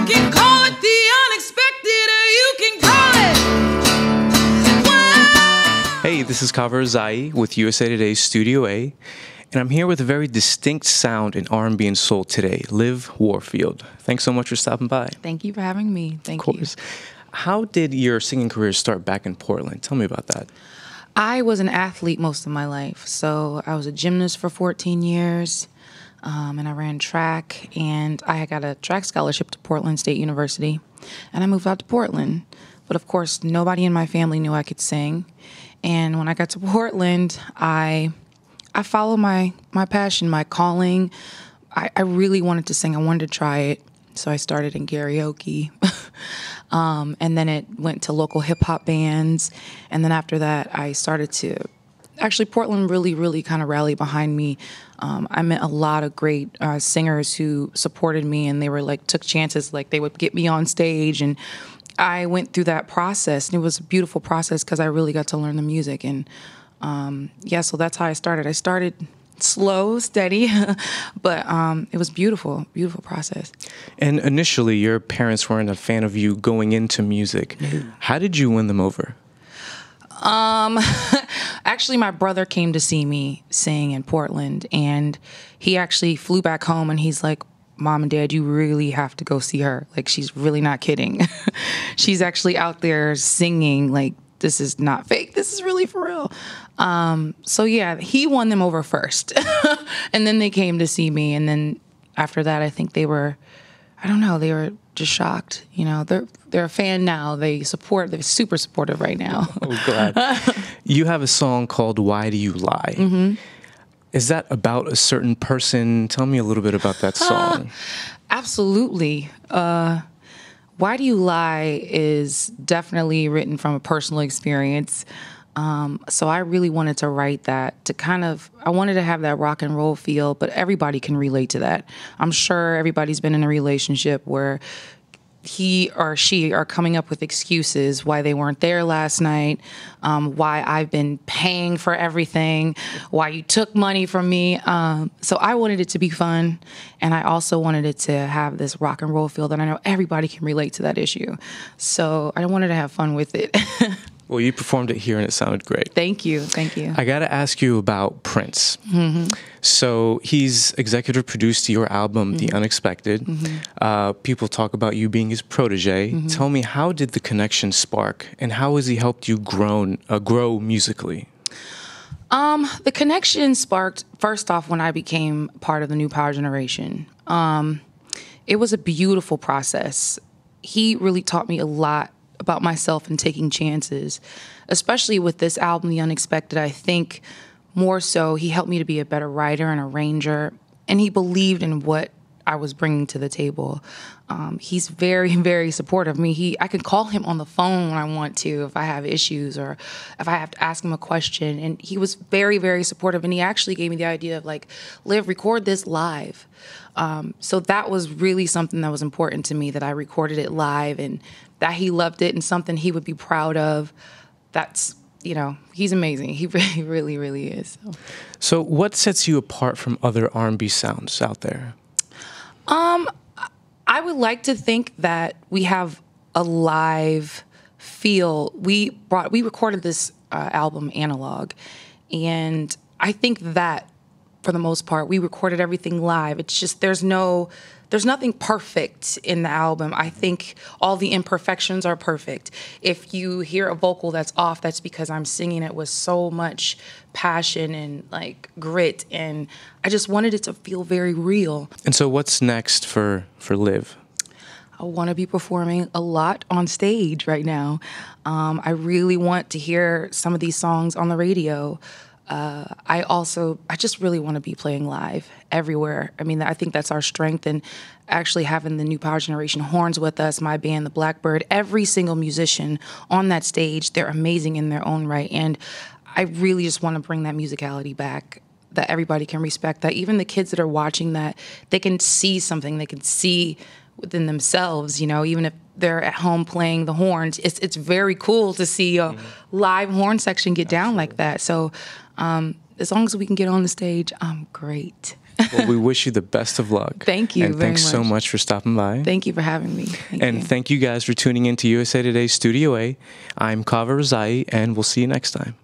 can call it the unexpected, or you can call it. Wow. Hey, this is Kaveh Rezaei with USA Today's StudioA, and I'm here with a very distinct sound in R&B and soul today, Liv Warfield. Thanks so much for stopping by. Thank you for having me. Thank you. Of course. How did your singing career start back in Portland? Tell me about that. I was an athlete most of my life. So I was a gymnast for 14 years, and I ran track, and I got a track scholarship to Portland State University, and I moved out to Portland. But of course, nobody in my family knew I could sing. And when I got to Portland, I followed my passion, my calling. I really wanted to sing. I wanted to try it. So I started in karaoke. And then it went to local hip-hop bands. And then after that, I started to... Actually, Portland really kind of rallied behind me. I met a lot of great singers who supported me, and they were like, took chances. Like, they would get me on stage, and I went through that process. And it was a beautiful process because I really got to learn the music. And yeah, so that's how I started. I started slow, steady, but it was beautiful process. And initially, your parents weren't a fan of you going into music. How did you win them over? Actually, my brother came to see me sing in Portland, and he actually flew back home, and he's like, Mom and Dad, you really have to go see her. Like, she's really not kidding. She's actually out there singing. Like, this is not fake. This is really for real. So yeah, he won them over first. And then they came to see me. And then after that, I think they were, I don't know, they were just shocked. You know, they're a fan now. They're super supportive right now. Oh, glad. You have a song called Why Do You Lie? Mm-hmm. Is that about a certain person? Tell me a little bit about that song. Absolutely. Why Do You Lie is definitely written from a personal experience. So I really wanted to write that to I wanted to have that rock and roll feel, but everybody can relate to that. I'm sure everybody's been in a relationship where he or she are coming up with excuses why they weren't there last night, why I've been paying for everything, why you took money from me. So I wanted it to be fun, and I also wanted it to have this rock and roll feel that I know everybody can relate to that issue. So I wanted to have fun with it. Well, you performed it here, and it sounded great. Thank you. Thank you. I got to ask you about Prince. Mm-hmm. So he's executive produced your album, The Unexpected. Mm-hmm. People talk about you being his protege. Mm-hmm. Tell me, how did the connection spark, and how has he helped you grow musically? The connection sparked, first off, when I became part of the New Power Generation. It was a beautiful process. He really taught me a lot about myself and taking chances, especially with this album, The Unexpected. I think more so he helped me to be a better writer and arranger, and he believed in what I was bringing to the table. He's very supportive. I mean, I can call him on the phone when I want to if I have issues or if I have to ask him a question, and he was very supportive, and he actually gave me the idea of like, Liv, record this live. So that was really something that was important to me, that I recorded it live and that he loved it and something he would be proud of. That's, you know, he's amazing. He really is. So what sets you apart from other R&B sounds out there? I would like to think that we have a live feel. We recorded this album analog, and I think that for the most part, we recorded everything live. It's just there's nothing perfect in the album. I think all the imperfections are perfect. If you hear a vocal that's off, that's because I'm singing it with so much passion and like grit, and I just wanted it to feel very real. And so what's next for Liv? I want to be performing a lot on stage right now. I really want to hear some of these songs on the radio. I just really want to be playing live everywhere. I mean, I think that's our strength, and actually having the New Power Generation horns with us, my band, the Blackbird, every single musician on that stage, they're amazing in their own right. And I really just want to bring that musicality back, that everybody can respect, that even the kids that are watching that, they can see something, they can see within themselves, you know, even if they're at home playing the horns. It's very cool to see a live horn section get down like that. So as long as we can get on the stage, I'm great. Well, we wish you the best of luck. Thank you and very thanks so much. much for stopping by. Thank you for having me. Thank you guys for tuning in to USA Today's Studio A. I'm Kaveh Rezaei, and we'll see you next time.